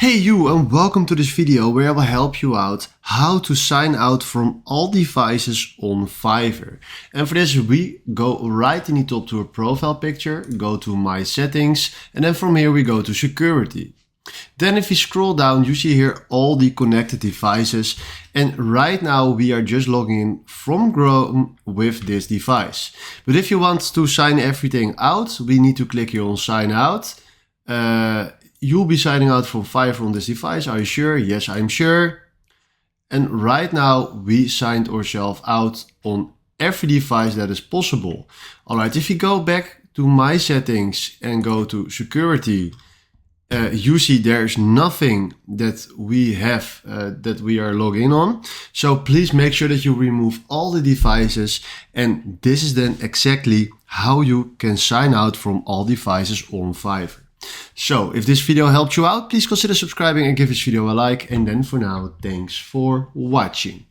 Hey you, and welcome to this video where I will help you out how to sign out from all devices on Fiverr. And for this we go right in the top to a profile picture, go to my settings, and then from here we go to security. Then if you scroll down, you see here all the connected devices, and right now we are just logging in from Chrome with this device. But if you want to sign everything out, we need to click here on sign out. You'll be signing out from Fiverr on this device. Are you sure? Yes, I'm sure. And right now we signed ourselves out on every device that is possible. All right, if you go back to my settings and go to security, you see there's nothing that we have that we are logging on. So please make sure that you remove all the devices, and this is then exactly how you can sign out from all devices on Fiverr. So if this video helped you out, please consider subscribing and give this video a like. And then for now, thanks for watching.